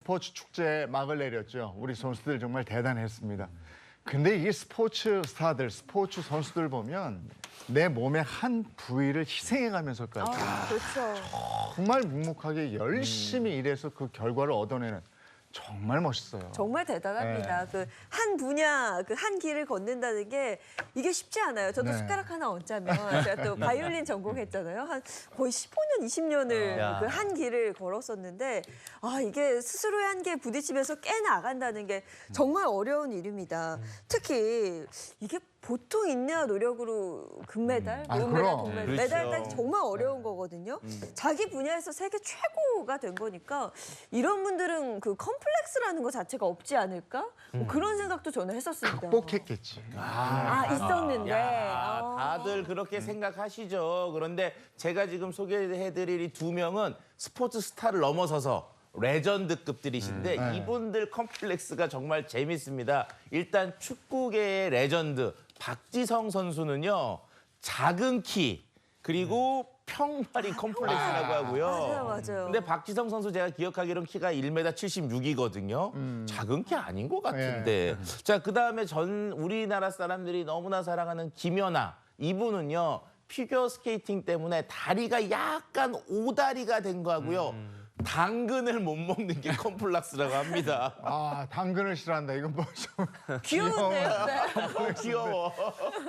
스포츠 축제에 막을 내렸죠. 우리 선수들 정말 대단했습니다. 근데 이 스포츠 스타들, 스포츠 선수들 보면 내 몸의 한 부위를 희생해가면서까지 그렇죠. 정말 묵묵하게 열심히 일해서 그 결과를 얻어내는 정말 멋있어요. 정말 대단합니다. 그 한 분야, 그 한 길을 걷는다는 게 이게 쉽지 않아요. 저도 네. 숟가락 하나 얹자면 제가 또 바이올린 전공했잖아요. 한 거의 15년, 20년을 그 한 길을 걸었었는데 이게 스스로의 한계에 부딪히면서 깨나간다는 게 정말 어려운 일입니다. 특히 이게 보통 인내와 노력으로 금메달, 은메달, 그럼. 동메달, 그렇죠. 메달 따기 정말 어려운 거거든요. 자기 분야에서 세계 최고가 된 거니까 이런 분들은 그 컴플렉스라는 것 자체가 없지 않을까? 뭐 그런 생각도 저는 했었습니다. 극복했겠지. 있었는데. 야, 다들 그렇게 생각하시죠. 그런데 제가 지금 소개해드릴 이 두 명은 스포츠 스타를 넘어서서 레전드급들이신데 이분들 컴플렉스가 정말 재밌습니다. 일단 축구계의 레전드 박지성 선수는요. 작은 키 그리고 평발이 컴플렉스라고 하고요. 맞아요. 근데 박지성 선수 제가 기억하기로는 키가 1m 76이거든요. 작은 키 아닌 것 같은데. 자, 그다음에 우리나라 사람들이 너무나 사랑하는 김연아. 이분은요. 피겨 스케이팅 때문에 다리가 약간 오다리가 된 거고요. 당근을 못 먹는 게 컴플렉스라고 합니다. 당근을 싫어한다. 이건 뭐 좀 귀여운데요. 네. 귀여워.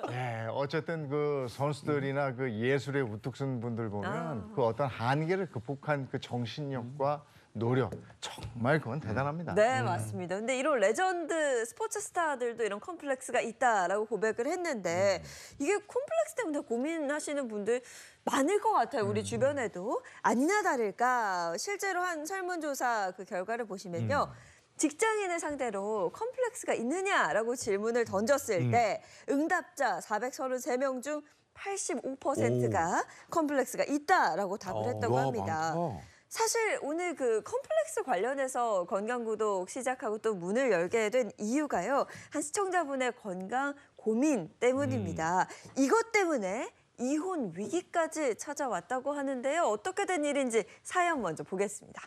네, 어쨌든 그 선수들이나 그 예술의 우뚝 선 분들 보면 그 어떤 한계를 극복한 그 정신력과 노력 정말 그건 대단합니다. 네, 맞습니다. 근데 이런 레전드 스포츠 스타들도 이런 컴플렉스가 있다라고 고백을 했는데 이게 컴플렉스 때문에 고민하시는 분들 많을 것 같아요. 우리 주변에도. 아니나 다를까 실제로 한 설문조사 그 결과를 보시면요. 직장인을 상대로 컴플렉스가 있느냐라고 질문을 던졌을 때 응답자 433명 중 85%가 컴플렉스가 있다라고 답을 했다고 합니다. 사실 오늘 그 컴플렉스 관련해서 건강구독 시작하고 또 문을 열게 된 이유가요. 한 시청자분의 건강 고민 때문입니다. 이것 때문에 이혼 위기까지 찾아왔다고 하는데요. 어떻게 된 일인지 사연 먼저 보겠습니다.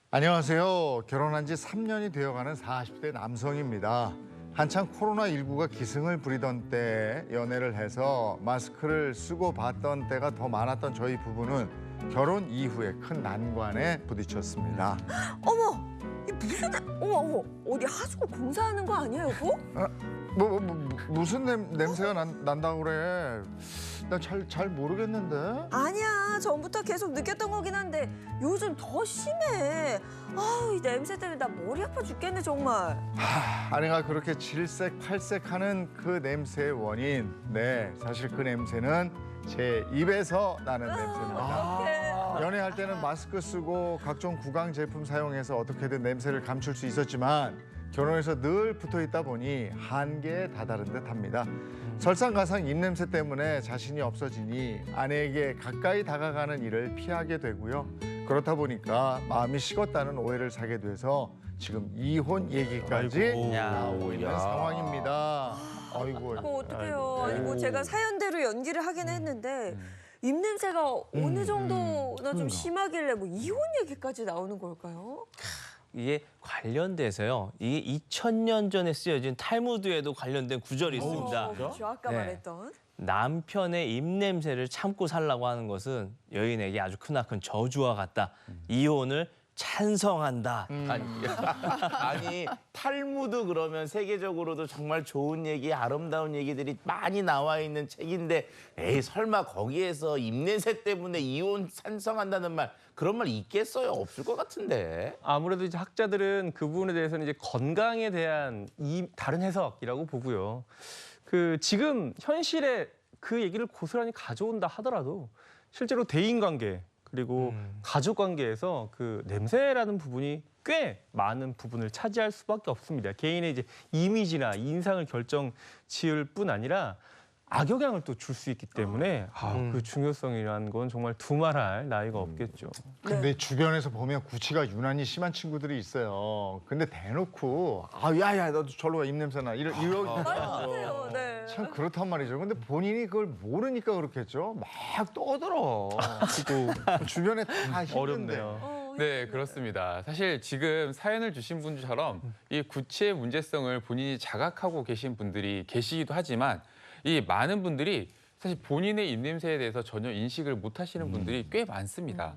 안녕하세요. 결혼한 지 3년이 되어가는 40대 남성입니다. 한창 코로나19가 기승을 부리던 때 연애를 해서 마스크를 쓰고 봤던 때가 더 많았던 저희 부부는 결혼 이후에 큰 난관에 부딪혔습니다. 어머, 이 어머, 어디 하수구 공사하는 거 아니야, 여보? 무슨 냄새가 난다고 그래? 나 잘 모르겠는데. 아니야, 전부터 계속 느꼈던 거긴 한데 요즘 더 심해. 이 냄새 때문에 나 머리 아파 죽겠네, 정말. 아내가 그렇게 질색팔색하는 그 냄새의 원인, 네, 사실 그 냄새는 제 입에서 나는 냄새입니다. 연애할 때는 마스크 쓰고 각종 구강 제품 사용해서 어떻게든 냄새를 감출 수 있었지만 결혼해서 늘 붙어 있다 보니 한계에 다다른 듯합니다. 설상가상 입냄새 때문에 자신이 없어지니 아내에게 가까이 다가가는 일을 피하게 되고요. 그렇다 보니까 마음이 식었다는 오해를 사게 돼서 지금 이혼 얘기까지 나오고 있는 상황입니다. 아이고. 어떡해요. 아니, 뭐 제가 사연대로 연기를 하긴 했는데 입냄새가 어느 정도나 좀 심하길래 뭐 이혼 얘기까지 나오는 걸까요? 이게 관련돼서요. 이게 2000년 전에 쓰여진 탈무드에도 관련된 구절이 있습니다. 그렇죠. 아까 네. 말했던. 남편의 입냄새를 참고 살라고 하는 것은 여인에게 아주 크나큰 저주와 같다. 이혼을 찬성한다. 아니 탈무드 그러면 세계적으로도 정말 좋은 얘기, 아름다운 얘기들이 많이 나와 있는 책인데 에이 설마 거기에서 입냄새 때문에 이혼 찬성한다는 말 그런 말 있겠어요? 없을 것 같은데. 아무래도 이제 학자들은 그 부분에 대해서는 이제 건강에 대한 다른 해석이라고 보고요. 그 지금 현실에 그 얘기를 고스란히 가져온다 하더라도 실제로 대인관계 그리고 가족관계에서 그 냄새라는 부분이 꽤 많은 부분을 차지할 수밖에 없습니다. 개인의 이제 이미지나 인상을 결정 지을 뿐 아니라 악영향을 또 줄 수 있기 때문에 그 중요성이라는 건 정말 두말할 나위가 없겠죠. 근데 주변에서 보면 구취가 유난히 심한 친구들이 있어요. 근데 대놓고 야야 너도 절로 와 입냄새나 맞아요. 네. 참 그렇단 말이죠. 근데 본인이 그걸 모르니까 그렇겠죠. 막 떠들어. 그리고 주변에 다 힘든데. 어렵네요. 네, 그렇습니다. 사실 지금 사연을 주신 분처럼 이 구취의 문제성을 본인이 자각하고 계신 분들이 계시기도 하지만 이 많은 분들이 사실 본인의 입냄새에 대해서 전혀 인식을 못 하시는 분들이 꽤 많습니다.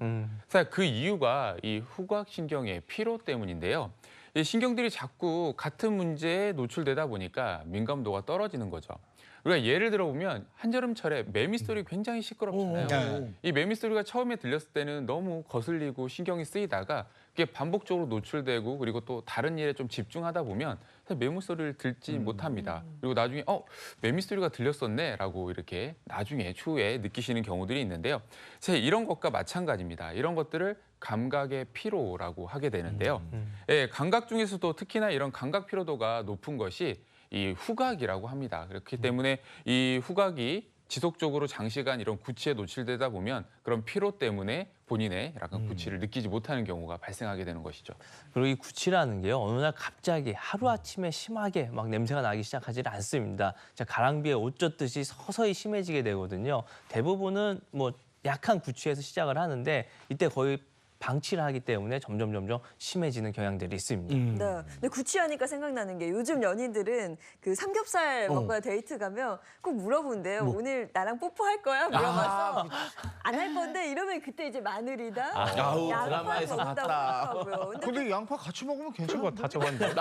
사실 그 이유가 이 후각신경의 피로 때문인데요. 이 신경들이 자꾸 같은 문제에 노출되다 보니까 민감도가 떨어지는 거죠. 우리가 예를 들어보면 한여름철에 매미 소리 굉장히 시끄럽잖아요. 네. 이 매미 소리가 처음에 들렸을 때는 너무 거슬리고 신경이 쓰이다가 그게 반복적으로 노출되고 그리고 또 다른 일에 좀 집중하다 보면 사실 매미 소리를 듣지 못합니다. 그리고 나중에 매미 소리가 들렸었네라고 이렇게 나중에 추후에 느끼시는 경우들이 있는데요. 사실 이런 것과 마찬가지입니다. 이런 것들을 감각의 피로라고 하게 되는데요. 예, 감각 중에서도 특히나 이런 감각 피로도가 높은 것이 이 후각이라고 합니다. 그렇기 때문에 이 후각이 지속적으로 장시간 이런 구취에 노출되다 보면 그런 피로 때문에 본인의 약간 구취를 느끼지 못하는 경우가 발생하게 되는 것이죠. 그리고 이 구취라는 게요, 어느 날 갑자기 하루아침에 심하게 막 냄새가 나기 시작하지 않습니다. 가랑비에 옷 젖듯이 서서히 심해지게 되거든요. 대부분은 뭐 약한 구취에서 시작을 하는데 이때 거의 방치를 하기 때문에 점점 심해지는 경향들이 있습니다. 네. 근데 구취하니까 생각나는 게 요즘 연인들은 그 삼겹살 먹거나 데이트 가면 꼭 물어본대요. 오늘 나랑 뽀뽀할 거야? 물어봐서 안 할 건데 이러면 그때 이제 마늘이다. 아우, 양파 드라마에서 먹다고 봤다. 하더라고요. 근데 근데 양파 같이 먹으면 괜찮아. 다 적었는데.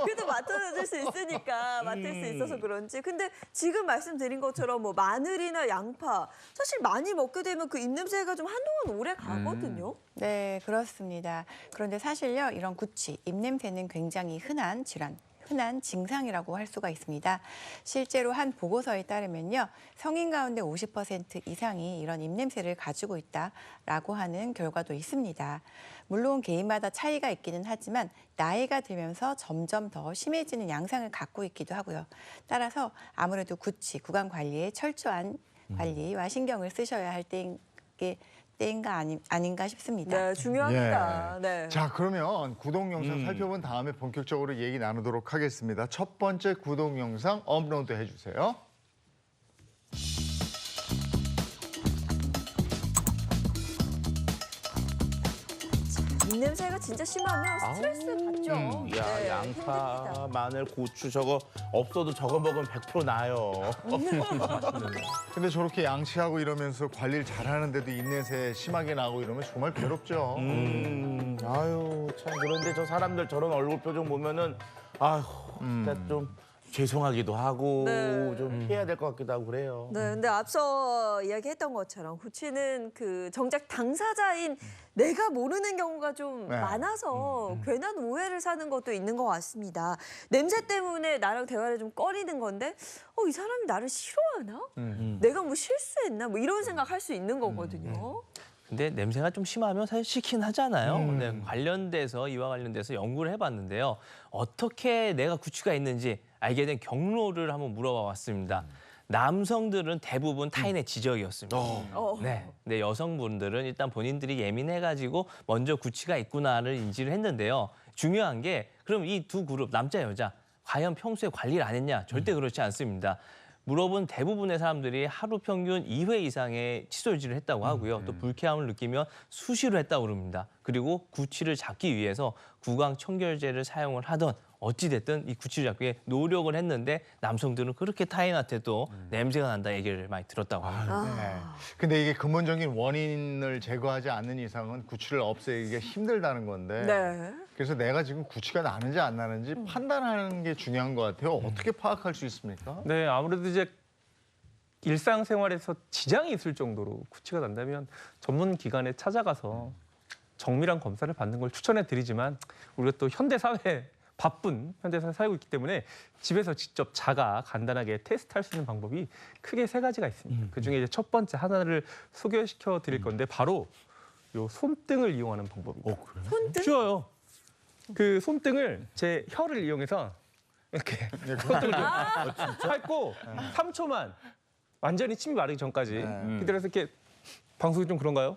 그래도 맡아줄 수 있으니까 맡을 수 있어서 그런지. 근데 지금 말씀드린 것처럼 뭐 마늘이나 양파 사실 많이 먹게 되면 그 입냄새가 좀 한동안 오래 가거든요. 네, 그렇습니다. 그런데 사실요, 이런 구취, 입냄새는 굉장히 흔한 질환, 흔한 증상이라고 할 수가 있습니다. 실제로 한 보고서에 따르면요, 성인 가운데 50% 이상이 이런 입냄새를 가지고 있다라고 하는 결과도 있습니다. 물론 개인마다 차이가 있기는 하지만 나이가 들면서 점점 더 심해지는 양상을 갖고 있기도 하고요. 따라서 아무래도 구취, 구강 관리에 철저한 관리와 신경을 쓰셔야 할 때인가 아닌가 싶습니다. 네, 중요합니다. 네. 자, 그러면 구독 영상 살펴본 다음에 본격적으로 얘기 나누도록 하겠습니다. 첫 번째 구독 영상 업로드 해주세요. 입냄새가 진짜 심하면 스트레스 받죠. 야, 네, 양파, 힘듭니다. 마늘, 고추 저거 없어도 저거 먹으면 100% 나요. 근데 저렇게 양치하고 이러면서 관리를 잘하는데도 입냄새 심하게 나고 이러면 정말 괴롭죠. 아유, 참 그런데 저 사람들 저런 얼굴 표정 보면은 아휴, 진짜 좀 죄송하기도 하고 네. 좀 피해야 될 것 같기도 하고 그래요. 네, 근데 앞서 이야기했던 것처럼 구취는 그 정작 당사자인 내가 모르는 경우가 좀 네. 많아서 괜한 오해를 사는 것도 있는 것 같습니다. 냄새 때문에 나랑 대화를 좀 꺼리는 건데, 이 사람이 나를 싫어하나? 내가 뭐 실수했나? 뭐 이런 생각할 수 있는 거거든요. 근데 냄새가 좀 심하면 사실 싫긴 하잖아요. 근데 이와 관련돼서 연구를 해봤는데요. 어떻게 내가 구취가 있는지 알게 된 경로를 한번 물어봐 왔습니다. 남성들은 대부분 타인의 지적이었습니다. 네. 근데 여성분들은 일단 본인들이 예민해가지고 먼저 구취가 있구나를 인지를 했는데요. 중요한 게 그럼 이 두 그룹 남자 여자 과연 평소에 관리를 안 했냐? 절대 그렇지 않습니다. 물어본 대부분의 사람들이 하루 평균 2회 이상의 칫솔질을 했다고 하고요. 또 불쾌함을 느끼면 수시로 했다고 그럽니다. 그리고 구취를 잡기 위해서 구강 청결제를 사용을 하던 어찌됐든 이 구취를 잡기 위해 노력을 했는데 남성들은 그렇게 타인한테도 냄새가 난다 얘기를 많이 들었다고 합니다. 네. 근데 이게 근본적인 원인을 제거하지 않는 이상은 구취를 없애기가 힘들다는 건데. 네. 그래서 내가 지금 구취가 나는지 안 나는지 판단하는 게 중요한 것 같아요. 어떻게 파악할 수 있습니까? 네, 아무래도 이제 일상생활에서 지장이 있을 정도로 구취가 난다면 전문 기관에 찾아가서 정밀한 검사를 받는 걸 추천해 드리지만 우리가 또 현대 사회 바쁜 현대사에 살고 있기 때문에 집에서 직접 간단하게 테스트할 수 있는 방법이 크게 3가지가 있습니다. 그중에 이제 첫 번째 하나를 소개시켜 드릴 건데 바로 요 손등을 이용하는 방법입니다. 손등? 쉬워요. 그 손등을 제 혀를 이용해서 이렇게 손등을 핥고 3초만 완전히 침이 마르기 전까지 기다려서 이렇게 방송이 좀 그런가요?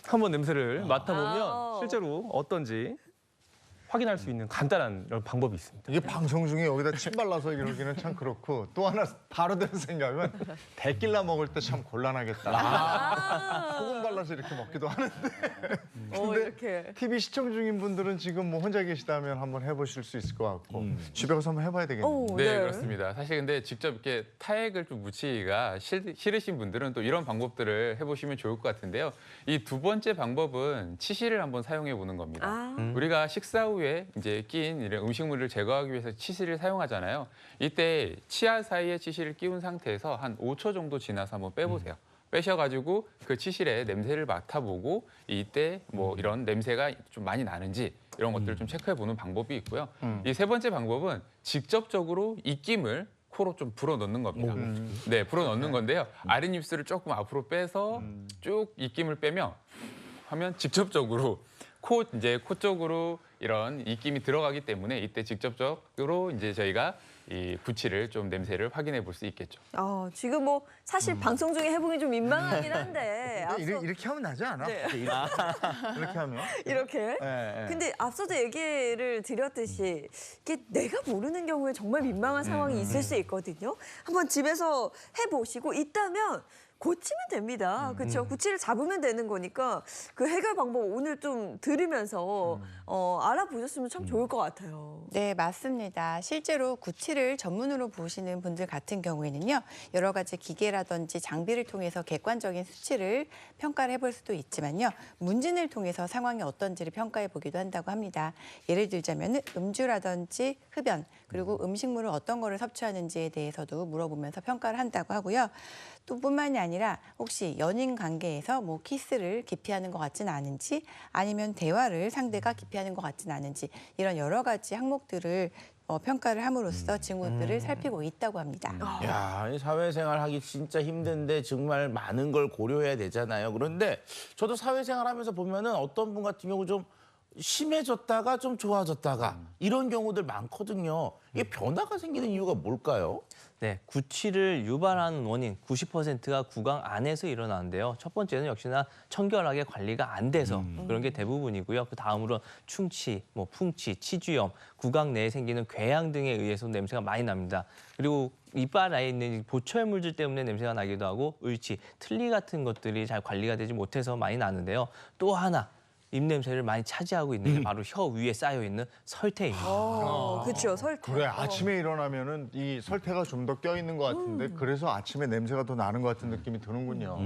한번 냄새를 맡아보면 실제로 어떤지 확인할 수 있는 간단한 이런 방법이 있습니다. 이게 방송 중에 여기다 침 발라서 이러기는 참 그렇고 또 하나 바로 드는 생각은 데킬라 먹을 때 참 곤란하겠다. 소금 발라서 이렇게 먹기도 하는데 이렇게. TV 시청 중인 분들은 지금 뭐 혼자 계시다면 한번 해보실 수 있을 것 같고 집에 가서 한번 해봐야 되겠네요. 네, 그렇습니다. 사실 근데 직접 이렇게 타액을 좀 묻히기가 싫으신 분들은 또 이런 방법들을 해보시면 좋을 것 같은데요. 이 두 번째 방법은 치실을 한번 사용해 보는 겁니다. 우리가 식사 후에 이제 낀 이런 음식물을 제거하기 위해서 치실을 사용하잖아요. 이때 치아 사이에 치실을 끼운 상태에서 한 5초 정도 지나서 한번 빼보세요. 빼셔가지고 그 치실의 냄새를 맡아보고 이때 뭐 이런 냄새가 좀 많이 나는지 이런 것들을 좀 체크해 보는 방법이 있고요. 이 세 번째 방법은 직접적으로 입김을 코로 좀 불어 넣는 겁니다. 네, 불어 넣는 건데요. 아랫입술을 조금 앞으로 빼서 쭉 입김을 빼면 하면 직접적으로 코 쪽으로 이런 입김이 들어가기 때문에 이때 직접적으로 이제 저희가 이 구취를 좀 냄새를 확인해 볼 수 있겠죠. 지금 뭐 사실 방송 중에 해보기 좀 민망하긴 한데 이렇게 하면 나지 않아? 네. 이렇게 하면? 이렇게. 네. 근데 앞서도 얘기를 드렸듯이 이게 내가 모르는 경우에 정말 민망한 상황이 있을 수 있거든요. 한번 집에서 해보시고 있다면 고치면 됩니다. 그렇죠? 구취를 잡으면 되는 거니까 그 해결 방법 오늘 좀 들으면서 알아보셨으면 참 좋을 것 같아요. 네, 맞습니다. 실제로 구취를 전문으로 보시는 분들 같은 경우에는요, 여러 가지 기계라든지 장비를 통해서 객관적인 수치를 평가를 해볼 수도 있지만요, 문진을 통해서 상황이 어떤지를 평가해 보기도 한다고 합니다. 예를 들자면 음주라든지 흡연, 그리고 음식물을 어떤 거를 섭취하는지에 대해서도 물어보면서 평가를 한다고 하고요. 또 뿐만이 아니라 혹시 연인 관계에서 뭐 키스를 기피하는 것 같지는 않은지 아니면 대화를 상대가 기피하는 것 같지는 않은지 이런 여러 가지 항목들을 평가를 함으로써 징후들을 살피고 있다고 합니다. 야, 이 사회생활 하기 진짜 힘든데 정말 많은 걸 고려해야 되잖아요. 그런데 저도 사회생활 하면서 보면은 어떤 분 같은 경우 좀 심해졌다가 좀 좋아졌다가 이런 경우들 많거든요. 이게 변화가 생기는 이유가 뭘까요? 네, 구취를 유발하는 원인 90%가 구강 안에서 일어나는데요. 첫 번째는 역시나 청결하게 관리가 안 돼서 그런 게 대부분이고요. 그 다음으로 충치, 뭐 풍치, 치주염, 구강 내에 생기는 궤양 등에 의해서 냄새가 많이 납니다. 그리고 이빨 안에 있는 보철물질 때문에 냄새가 나기도 하고 을치, 틀니 같은 것들이 잘 관리가 되지 못해서 많이 나는데요. 또 하나 입냄새를 많이 차지하고 있는 게 바로 혀 위에 쌓여 있는 설태입니다. 그렇죠. 설탕. 그래 아침에 일어나면은 이 설태가 좀 더 껴있는 것 같은데 그래서 아침에 냄새가 더 나는 것 같은 느낌이 드는군요.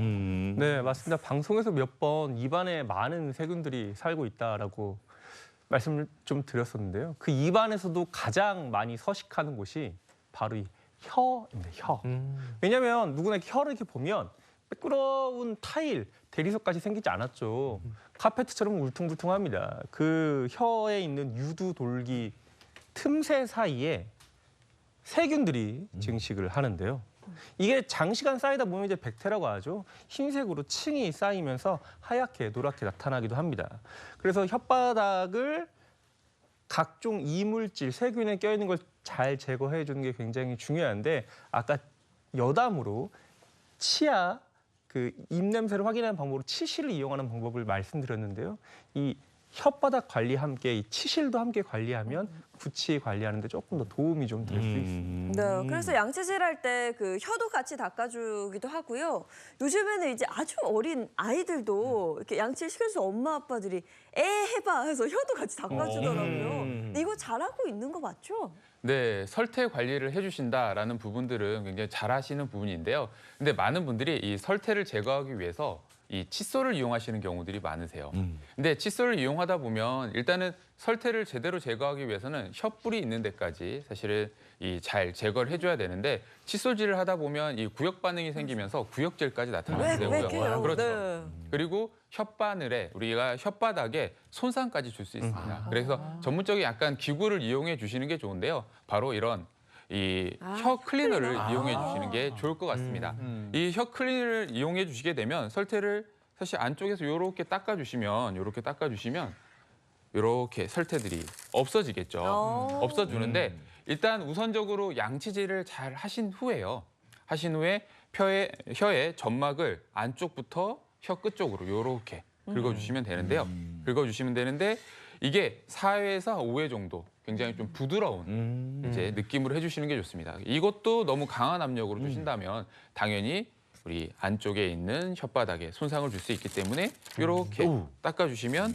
네, 맞습니다. 방송에서 몇 번 입안에 많은 세균들이 살고 있다라고 말씀을 좀 드렸었는데요. 그 입안에서도 가장 많이 서식하는 곳이 바로 이 혀입니다. 혀. 왜냐하면 누구나 이렇게 혀를 이렇게 보면 매끄러운 타일, 대리석까지 생기지 않았죠. 카페트처럼 울퉁불퉁합니다. 그 혀에 있는 유두 돌기 틈새 사이에 세균들이 증식을 하는데요. 이게 장시간 쌓이다 보면 이제 백태라고 하죠. 흰색으로 층이 쌓이면서 하얗게 노랗게 나타나기도 합니다. 그래서 혓바닥을 각종 이물질, 세균에 껴있는 걸 잘 제거해 주는 게 굉장히 중요한데 아까 여담으로 치아 그 입냄새를 확인하는 방법으로 치실을 이용하는 방법을 말씀드렸는데요. 이 혓바닥 관리 함께 이 치실도 함께 관리하면 구취 관리하는 데 조금 더 도움이 좀 될 수 있습니다. 네, 그래서 양치질 할 때 그 혀도 같이 닦아주기도 하고요. 요즘에는 이제 아주 어린 아이들도 이렇게 양치를 시켜서 엄마 아빠들이 해봐 해서 혀도 같이 닦아주더라고요. 근데 이거 잘하고 있는 거 맞죠? 네, 설태 관리를 해주신다라는 부분들은 굉장히 잘하시는 부분인데요. 근데 많은 분들이 이 설태를 제거하기 위해서 이 칫솔을 이용하시는 경우들이 많으세요. 근데 칫솔을 이용하다 보면 일단은 설태를 제대로 제거하기 위해서는 혀뿔이 있는 데까지 사실은 이 잘 제거를 해줘야 되는데 칫솔질을 하다 보면 이 구역 반응이 생기면서 구역질까지 나타나게 되고요. 왜요? 그렇죠. 네. 그리고 혓바늘에 우리가 혓바닥에 손상까지 줄 수 있습니다. 그래서 전문적인 약간 기구를 이용해 주시는 게 좋은데요. 바로 이런 이 혀 클리너를 이용해 주시는 게 좋을 것 같습니다. 이 혀 클리너를 이용해 주시게 되면 설태를 사실 안쪽에서 이렇게 닦아주시면 이렇게 설태들이 없어지겠죠. 없어지는데 일단 우선적으로 양치질을 잘 하신 후에요. 혀의 점막을 안쪽부터 혀 끝쪽으로 이렇게 긁어주시면 되는데요. 긁어주시면 되는데 이게 4회에서 5회 정도 굉장히 좀 부드러운 이제 느낌으로 해주시는 게 좋습니다. 이것도 너무 강한 압력으로 주신다면 당연히 우리 안쪽에 있는 혓바닥에 손상을 줄 수 있기 때문에 이렇게 닦아주시면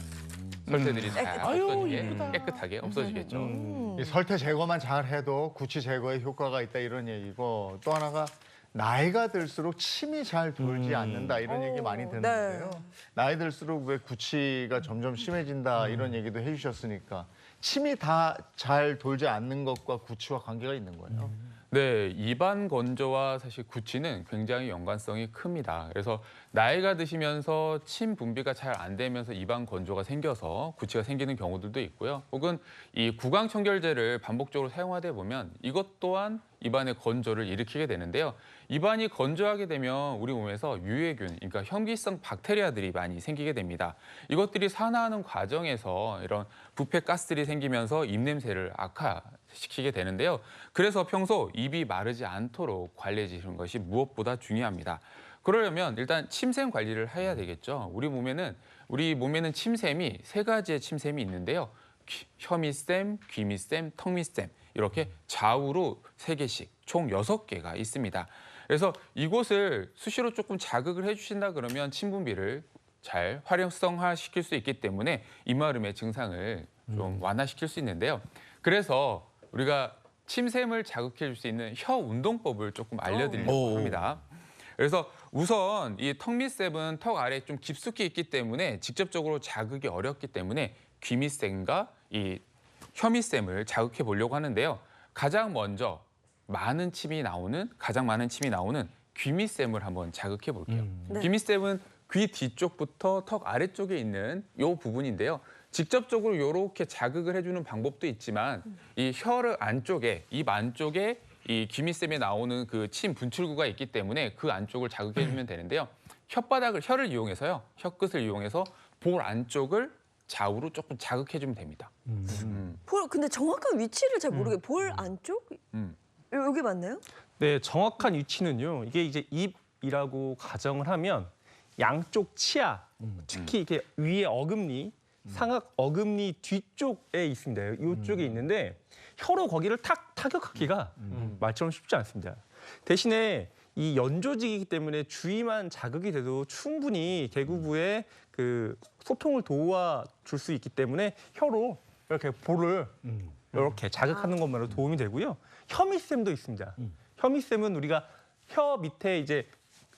설태들이 다 없어지게 깨끗하게 없어지겠죠. 이 설태 제거만 잘 해도 구취 제거에 효과가 있다 이런 얘기고 또 하나가 나이가 들수록 침이 잘 돌지 않는다 이런 얘기 많이 듣는데요. 나이 들수록 왜 구취가 점점 심해진다 이런 얘기도 해주셨으니까 침이 다 잘 돌지 않는 것과 구취와 관계가 있는 거예요. 네, 입안 건조와 사실 구취는 굉장히 연관성이 큽니다. 그래서 나이가 드시면서 침 분비가 잘 안 되면서 입안 건조가 생겨서 구취가 생기는 경우들도 있고요. 혹은 이 구강 청결제를 반복적으로 사용하다 보면 이것 또한 입안의 건조를 일으키게 되는데요. 입안이 건조하게 되면 우리 몸에서 유해균, 그러니까 현기성 박테리아들이 많이 생기게 됩니다. 이것들이 산화하는 과정에서 이런 부패 가스들이 생기면서 입냄새를 악화시키게 되는데요. 그래서 평소 입이 마르지 않도록 관리해 주시는 것이 무엇보다 중요합니다. 그러려면 일단 침샘 관리를 해야 되겠죠. 우리 몸에는 침샘이 3가지의 침샘이 있는데요. 혀밑샘, 귀밑샘, 턱밑샘 이렇게 좌우로 3개씩 총 6개가 있습니다. 그래서 이곳을 수시로 조금 자극을 해주신다 그러면 침 분비를 잘 활성화시킬 수 있기 때문에 입마름의 증상을 좀 완화시킬 수 있는데요. 그래서 우리가 침샘을 자극해 줄 수 있는 혀 운동법을 조금 알려드리려고 합니다. 그래서 우선 이 턱밑샘은 턱 아래에 좀 깊숙이 있기 때문에 직접적으로 자극이 어렵기 때문에 귀밑샘과 이 혀밑샘을 자극해 보려고 하는데요. 가장 먼저 가장 많은 침이 나오는 귀밑샘을 한번 자극해 볼게요. 귀밑샘은 귀 뒤쪽부터 턱 아래쪽에 있는 이 부분인데요. 직접적으로 이렇게 자극을 해주는 방법도 있지만 이 혀를 안쪽에, 입 안쪽에 이 귀밑샘에 나오는 그 침 분출구가 있기 때문에 그 안쪽을 자극해주면 되는데요. 혀를 이용해서요. 혀끝을 이용해서 볼 안쪽을 좌우로 조금 자극해주면 됩니다. 근데 정확한 위치를 잘 모르겠어요. 볼 안쪽? 여기 맞나요? 네, 정확한 위치는요. 이게 이제 입이라고 가정을 하면 양쪽 치아, 특히 이렇게 위에 어금니, 상악 어금니 뒤쪽에 있습니다. 이쪽에 있는데 혀로 거기를 타격하기가 말처럼 쉽지 않습니다. 대신에 이 연조직이기 때문에 주위만 자극이 돼도 충분히 개구부에 그 소통을 도와줄 수 있기 때문에 혀로 이렇게 볼을 이렇게 자극하는 것만으로 도움이 되고요. 혀밑샘도 있습니다. 혀밑샘은 우리가 혀 밑에 이제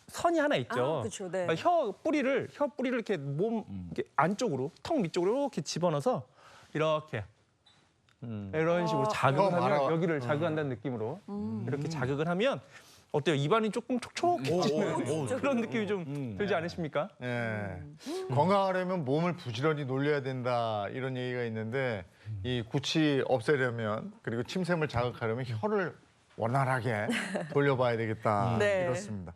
선이 하나 있죠. 그렇죠. 네. 혀 뿌리를 이렇게 몸 이렇게 안쪽으로 턱 밑쪽으로 이렇게 집어넣어서 이렇게 이런 식으로 자극을 하면 여기를 자극한다는 느낌으로 이렇게 자극을 하면 어때요? 입안이 조금 촉촉해지는 그런 느낌이 좀 들지 않으십니까? 예. 건강하려면 몸을 부지런히 놀려야 된다 이런 얘기가 있는데 이 구취 없애려면 그리고 침샘을 자극하려면 혀를 원활하게 돌려봐야 되겠다 네. 이렇습니다.